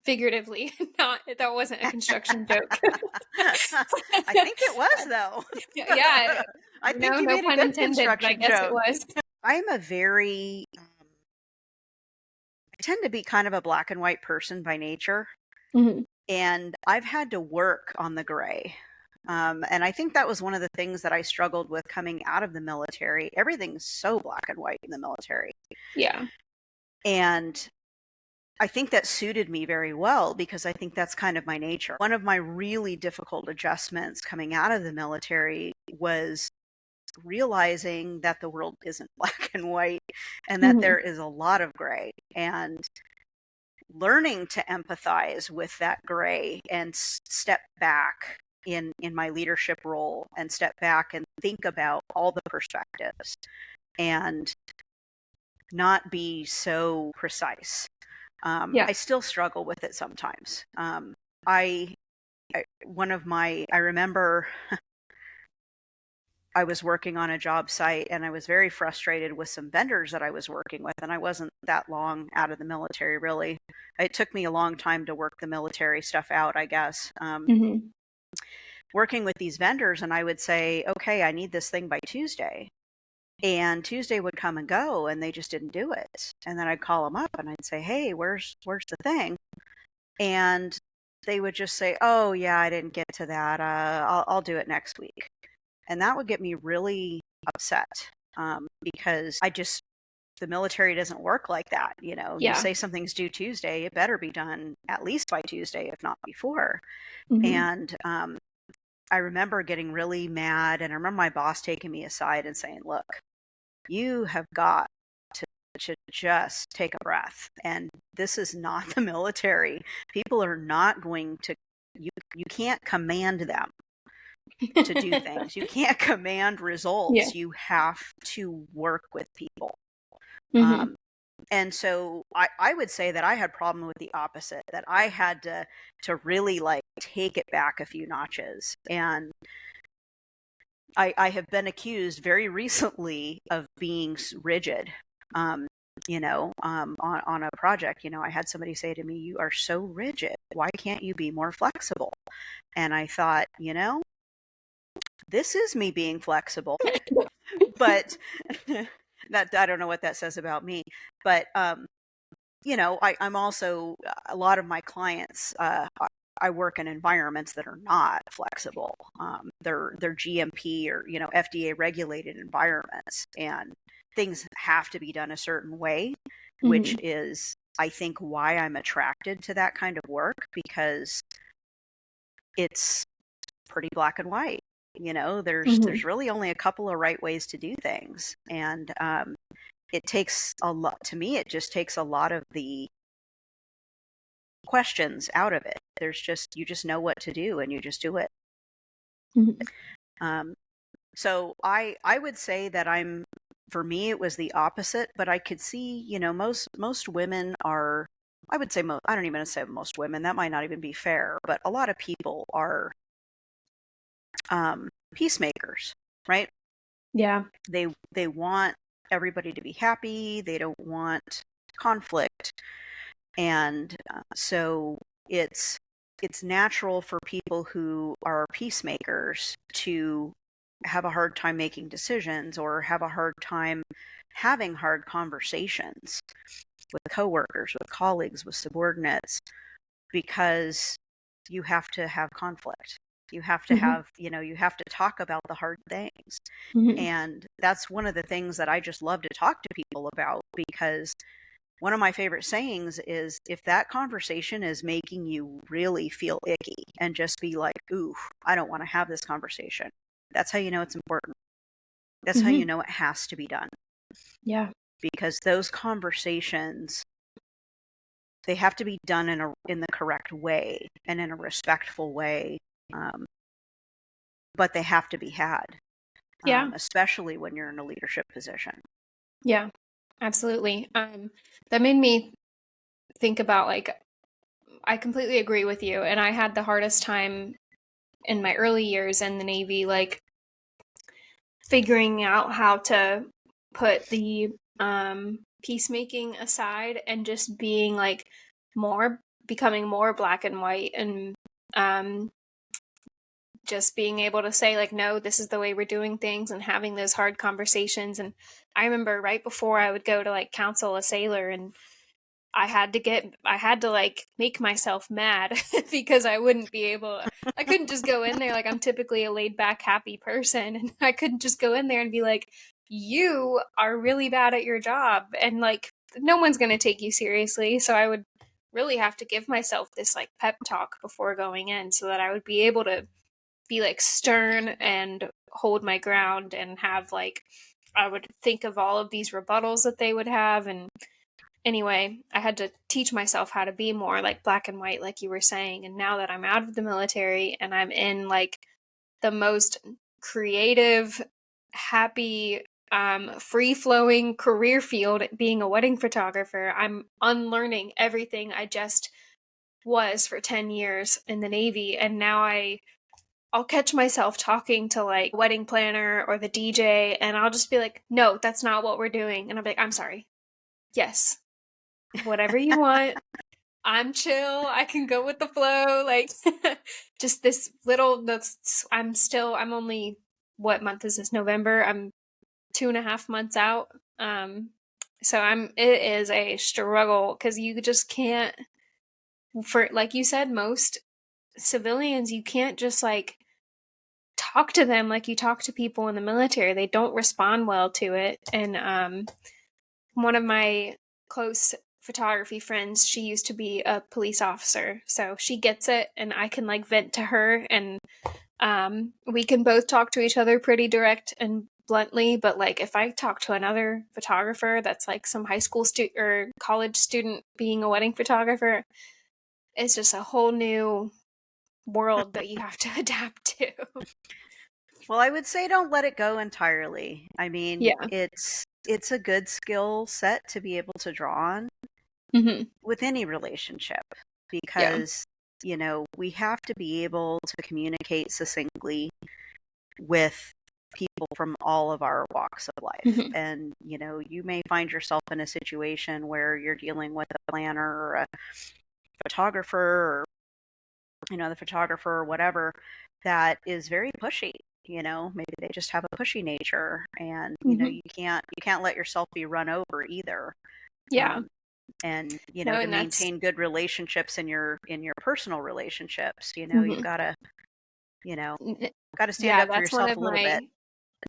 figuratively? Not, that wasn't a construction joke. I think it was, though. Yeah, I think you no made a pun good intended, but I construction guess it joke. was. I'm a very, I tend to be kind of a black and white person by nature, Mhm. and I've had to work on the gray. And I think that was one of the things that I struggled with coming out of the military. Everything's so black and white in the military. Yeah. And I think that suited me very well because I think that's kind of my nature. One of my really difficult adjustments coming out of the military was realizing that the world isn't black and white and that Mhm. there is a lot of gray, and learning to empathize with that gray and step back in my leadership role and step back and think about all the perspectives and not be so precise. Yeah. I still struggle with it sometimes. I I remember I was working on a job site and I was very frustrated with some vendors that I was working with, and I wasn't that long out of the military, really. It took me a long time to work the military stuff out, I guess. Mhm. Working with these vendors, and I would say, okay, I need this thing by Tuesday. And Tuesday would come and go, and they just didn't do it. And then I'd call them up and I'd say, hey, where's the thing? And they would just say, oh, yeah, I didn't get to that. I'll do it next week. And that would get me really upset, because the military doesn't work like that. You know, you Yeah. say something's due Tuesday, it better be done at least by Tuesday, if not before. Mhm. And I remember getting really mad, and I remember my boss taking me aside and saying, look, you have got to just take a breath. And this is not the military. People are not going to, you can't command them to do things. You can't command Yeah. results. You have to work with people. Mhm. Um, and so I would say that I had problem with the opposite, that I had to really like take it back a few notches. And I have been accused very recently of being rigid. On a project, I had somebody say to me, you are so rigid. Why can't you be more flexible? And I thought, this is me being flexible, but that I don't know what that says about me. But I'm also, a lot of my clients. I work in environments that are not flexible. They're GMP or FDA regulated environments, and things have to be done a certain way, which Mhm. is, I think, why I'm attracted to that kind of work, because it's pretty black and white. There's Mhm. really only a couple of right ways to do things, and it takes a lot. To me, it just takes a lot of the questions out of it. You just know what to do and you just do it. Mhm. Um, so I would say that for me it was the opposite, but I could see, most women are, I would say I don't even say most women, that might not even be fair, but a lot of people are peacemakers, right? Yeah. They want everybody to be happy. They don't want conflict. And so it's natural for people who are peacemakers to have a hard time making decisions or have a hard time having hard conversations with coworkers, with colleagues, with subordinates, because you have to have conflict. You have to Hmm. have, you have to talk about the hard things. Hmm. And that's one of the things that I just love to talk to people about, because one of my favorite sayings is, if that conversation is making you really feel icky and just be like, ooh, I don't want to have this conversation, that's how you know it's important. That's how you Hmm. know it has to be done. Yeah. Because those conversations, they have to be done in the correct way and in a respectful way. Um, but they have to be had, Yeah. especially when you're in a leadership position. Yeah. Absolutely. That made me think about like, I completely agree with you. And I had the hardest time in my early years in the Navy, like figuring out how to put the peacemaking aside and just being like more, becoming more black and white, and um, just being able to say like, no, this is the way we're doing things, and having those hard conversations. And I remember right before I would go to like counsel a sailor, and I had to like make myself mad because I couldn't just go in there, like I'm typically a laid back, happy person. And I couldn't just go in there and be like, you are really bad at your job. And like, no one's going to take you seriously. So I would really have to give myself this like pep talk before going in so that I would be able to be like stern and hold my ground and have like, I would think of all of these rebuttals that they would have. And anyway, I had to teach myself how to be more like black and white, like you were saying. And now that I'm out of the military and I'm in like the most creative, happy, free flowing career field, being a wedding photographer, I'm unlearning everything I just was for 10 years in the Navy. And now I'll catch myself talking to like wedding planner or the DJ, and I'll just be like, no, that's not what we're doing. And I'll be like, I'm sorry. Yes, whatever you want. I'm chill. I can go with the flow. Like, just this little, that's, I'm only, what month is this? November. I'm 2.5 months out. So it is a struggle because you just can't, for, like you said, most civilians, you can't just like talk to them like you talk to people in the military. They don't respond well to it. And, one of my close photography friends, she used to be a police officer, so she gets it, and I can like vent to her, and we can both talk to each other pretty direct and bluntly. But like if I talk to another photographer that's like some high school student or college student being a wedding photographer, it's just a whole new world that you have to adapt to. Well, I would say don't let it go entirely. I mean, Yeah. it's a good skill set to be able to draw on Hmm. with any relationship, Yeah. because, we have to be able to communicate succinctly with people from all of our walks of life. Hmm. And, you may find yourself in a situation where you're dealing with a planner or a photographer, or, the photographer or whatever, that is very pushy. Maybe they just have a pushy nature, and, Hmm. you can't let yourself be run over either. Yeah. Um, and, No, to and that's, maintain good relationships in your personal relationships, you've mhm. you know, N- got to stand yeah, up for that's one yourself of a little bit. my,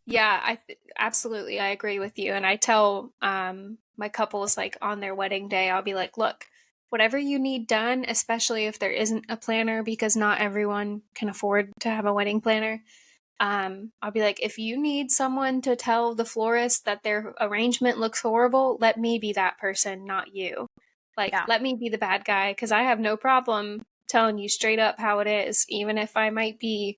yeah, absolutely, I agree with you. And I tell my couples like on their wedding day, I'll be like, look, whatever you need done, especially if there isn't a planner, because not everyone can afford to have a wedding planner. I'll be like, if you need someone to tell the florist that their arrangement looks horrible, let me be that person, not you. Like, Yeah. let me be the bad guy, because I have no problem telling you straight up how it is, even if I might be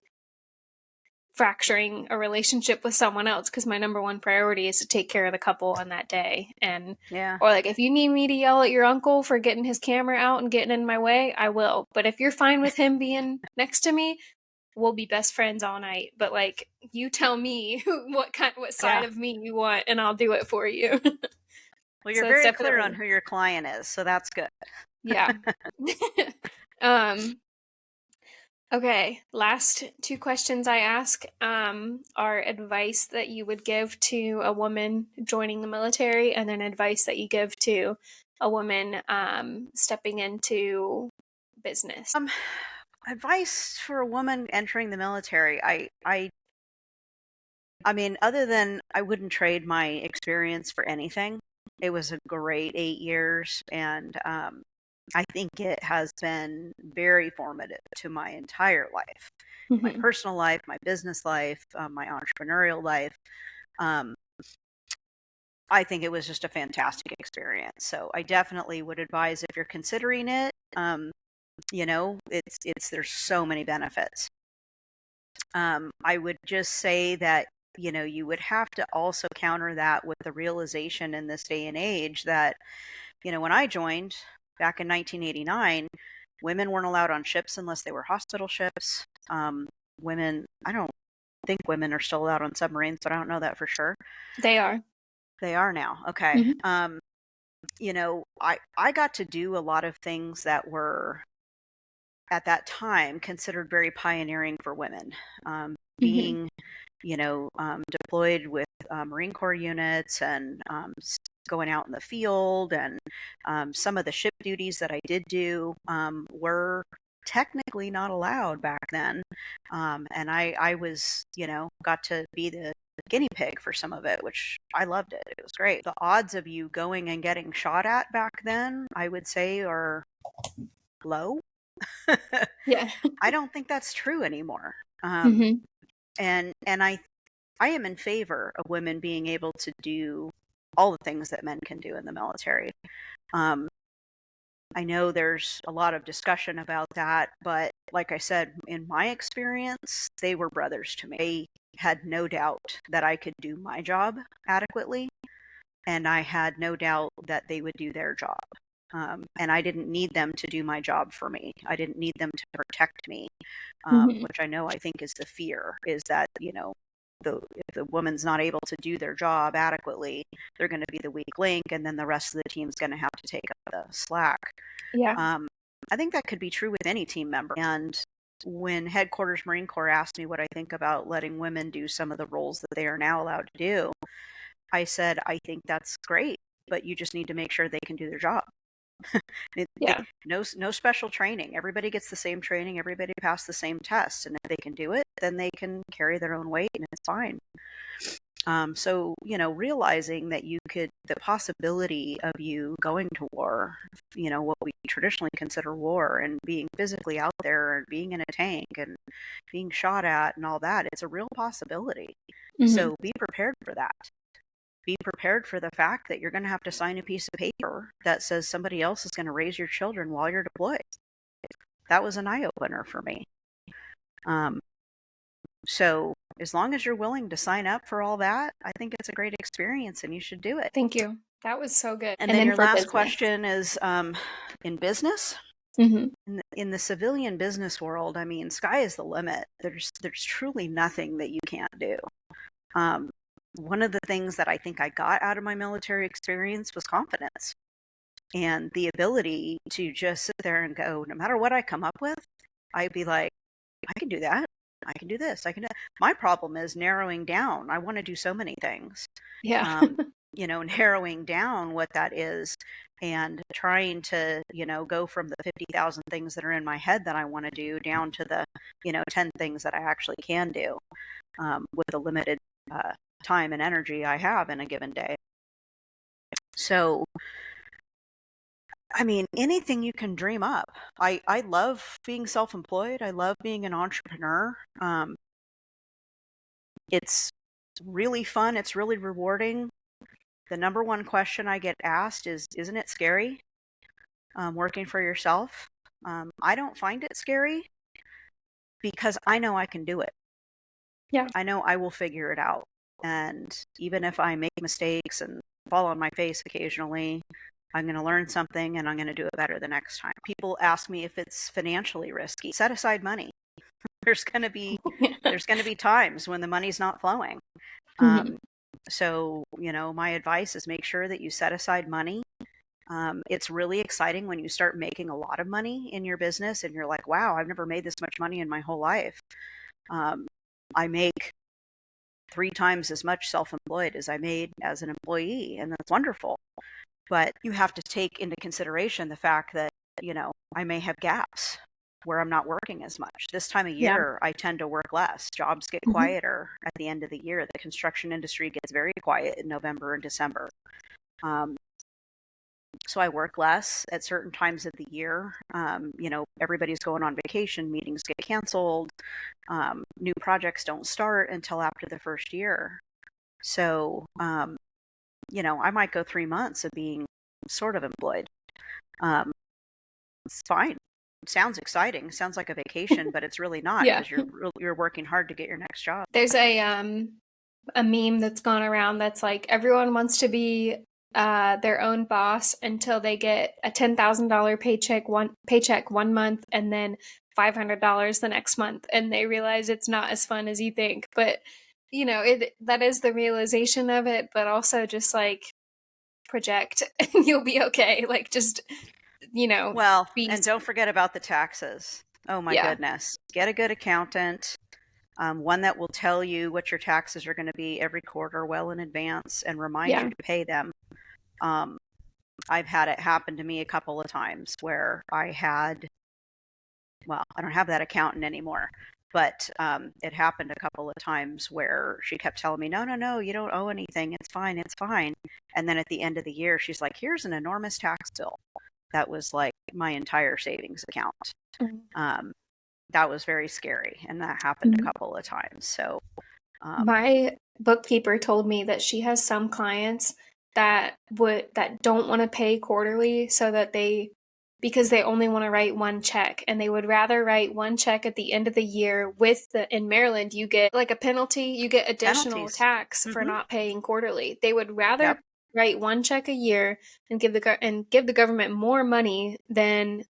fracturing a relationship with someone else, because my number one priority is to take care of the couple on that day. And Yeah. or like if you need me to yell at your uncle for getting his camera out and getting in my way, I will. But if you're fine with him being next to me, we'll be best friends all night, but like you tell me what side Yeah. of me you want and I'll do it for you. Well, you're So it's very clear on definitely, who your client is, so that's good. yeah. um okay, last two questions I ask are advice that you would give to a woman joining the military, and then advice that you give to a woman stepping into business. Um, Advice for a woman entering the military. I mean, other than I wouldn't trade my experience for anything. It was a great 8 years, and I think it has been very formative to my entire life, my Hmm. personal life, my business life, my entrepreneurial life. Um, I think it was just a fantastic experience. So I definitely would advise if you're considering it. It's there's so many benefits. I would just say that, you would have to also counter that with the realization in this day and age that, when I joined back in 1989, women weren't allowed on ships unless they were hospital ships. I don't think women are still allowed on submarines, but I don't know that for sure. They are. They are now. Okay. Hmm. I got to do a lot of things that were at that time considered very pioneering for women. Hmm. Being, deployed with Marine Corps units and going out in the field, and some of the ship duties that I did do were technically not allowed back then. And I was, got to be the guinea pig for some of it, which I loved it. It was great. The odds of you going and getting shot at back then, I would say, are low. Yeah. I don't think that's true anymore. Hmm. And I am in favor of women being able to do all the things that men can do in the military. Um, I know there's a lot of discussion about that, but like I said, in my experience, they were brothers to me. They had no doubt that I could do my job adequately, and I had no doubt that they would do their job. And I didn't need them to do my job for me. I didn't need them to protect me, Hmm. which I think is the fear, is that, if the woman's not able to do their job adequately, they're going to be the weak link, and then the rest of the team's going to have to take up the slack. Yeah. Um, I think that could be true with any team member. And when Headquarters Marine Corps asked me what I think about letting women do some of the roles that they are now allowed to do, I said, I think that's great, but you just need to make sure they can do their job. Yeah. No special training. Everybody gets the same training. Everybody passed the same test. And if they can do it, then they can carry their own weight and it's fine. So, realizing that the possibility of you going to war, what we traditionally consider war, and being physically out there and being in a tank and being shot at and all that, it's a real possibility. Hmm. So be prepared for that. Be prepared for the fact that you're going to have to sign a piece of paper that says somebody else is going to raise your children while you're deployed. That was an eye opener for me. Um, so as long as you're willing to sign up for all that, I think it's a great experience and you should do it. Thank you. That was so good. And And then then your for last business. question is in business. Hmm. In the civilian business world, I mean, sky is the limit. There's truly nothing that you can't do. Um, One of the things that I think I got out of my military experience was confidence and the ability to just sit there and go, no matter what I come up with, I'd be like, I can do that. I can do this. I can do that. My problem is narrowing down. I want to do so many things. Yeah. Um, narrowing down what that is and trying to, go from the 50,000 things that are in my head that I want to do down to the, 10 things that I actually can do with the limited time and energy I have in a given day. So, I mean, anything you can dream up. I love being self-employed. I love being an entrepreneur. It's really fun. It's really rewarding. The number one question I get asked is, isn't it scary working for yourself? I don't find it scary because I know I can do it. Yeah. I know I will figure it out. And even if I make mistakes and fall on my face occasionally, I'm going to learn something and I'm going to do it better the next time. People ask me if it's financially risky. Set aside money. There's going to be times when the money's not flowing. Mhm. So, my advice is make sure that you set aside money. It's really exciting when you start making a lot of money in your business and you're like, wow, I've never made this much money in my whole life. I make 3 times as much self-employed as I made as an employee, and that's wonderful. But you have to take into consideration the fact that, I may have gaps where I'm not working as much. This time of Yeah. year, I tend to work less. Jobs get Mhm. quieter at the end of the year. The construction industry gets very quiet in November and December. So I work less at certain times of the year. Everybody's going on vacation, meetings get canceled, new projects don't start until after the first year. So, I might go 3 months of being sort of employed. Um, it's fine. Sounds exciting. Sounds like a vacation, but it's really not Yeah. because you're working hard to get your next job. There's a meme that's gone around that's like everyone wants to be their own boss until they get a $10,000 paycheck one month and then $500 the next month, and they realize it's not as fun as you think. But that is the realization of it, but also just like project and you'll be okay. Like just Well, be and don't forget about the taxes. Oh my yeah, goodness. Get a good accountant, one that will tell you what your taxes are going to be every quarter well in advance and remind yeah, you to pay them. Um, I've had it happen to me a couple of times where I don't have that accountant anymore, but it happened a couple of times where she kept telling me, no, no, no, you don't owe anything. It's fine. It's fine. And then at the end of the year, she's like, here's an enormous tax bill. That was like my entire savings account. Um, that was very scary. And that happened a Mhm. couple of times. So, um, My bookkeeper told me that she has some clients that don't want to pay quarterly so that because they only want to write one check, and they would rather write one check at the end of the year. In Maryland you get like a penalty, you get additional penalties. tax for Mm-hmm. not paying quarterly. They would rather Yep. write one check a year and give the government more money than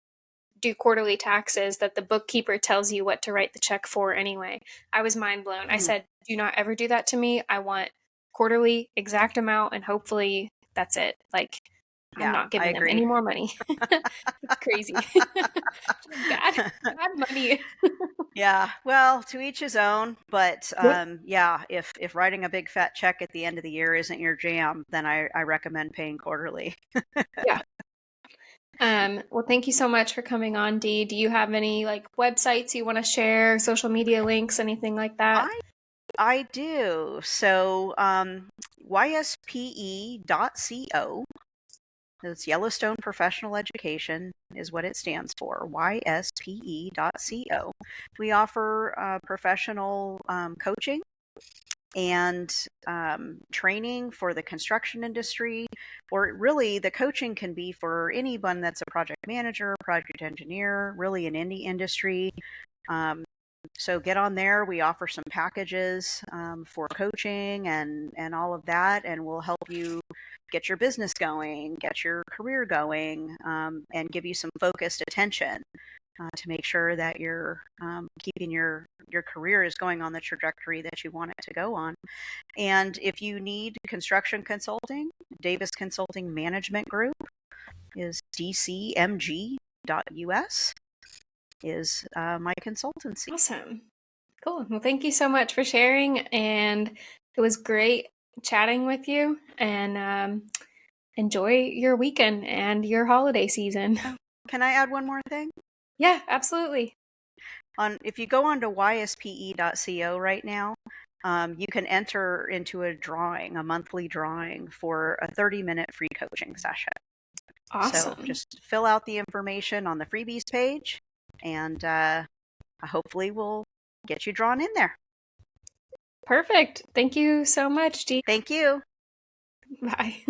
do quarterly taxes that the bookkeeper tells you what to write the check for anyway. I was mind blown. I Mm, said, do not ever do that to me. I want quarterly exact amount, and hopefully that's it. Like, I'm yeah, not I giving them any agree. more money. It's crazy. bad, bad money. Yeah, well, to each his own. But Yep. yeah, if writing a big fat check at the end of the year isn't your jam, then I recommend paying quarterly. Yeah. Well, thank you so much for coming on, Dee. Do you have any like websites you want to share, social media links, anything like that? I I do. So yspe.co. It's Yellowstone Professional Education is what it stands for. yspe.co. We offer professional coaching and training for the construction industry, or really the coaching can be for anyone that's a project manager, project engineer, really in any industry. Um, so get on there. We offer some packages for coaching and all of that, and we'll help you get your business going, get your career going, and give you some focused attention to make sure that you're keeping your career is going on the trajectory that you want it to go on. And if you need construction consulting, Davis Consulting Management Group is dcmg.us is my consultancy. Awesome. Cool. Well, thank you so much for sharing. And it was great chatting with you. And enjoy your weekend and your holiday season. Oh, can I add one more thing? Yeah, absolutely. If you go on to yspe.co right now, you can enter into a monthly drawing for a 30-minute free coaching session. So Awesome. just fill out the information on the freebies page, and hopefully we'll get you drawn in there. Perfect. Thank you so much, Dee. Thank you. Bye.